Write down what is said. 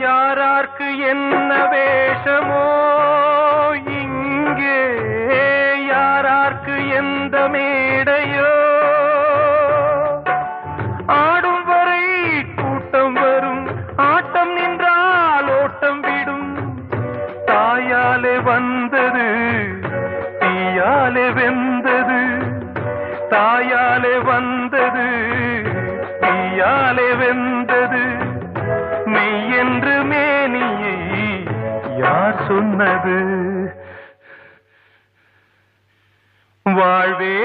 யாரார்க்கு என்ன வேஷமோ இங்கே, யாரார்க்கு எந்த மேடையோ, ஆடும் வரை கூட்டம் வரும், ஆட்டம் நின்றால் ஓட்டம் விடும். தாயாலே வந்தது தீயாலே வெந்தது, தாயாலே வந்தது தீயாலே வெந்தது. மெய் என்று மேனியை யார் சொன்னது? வாழ்வே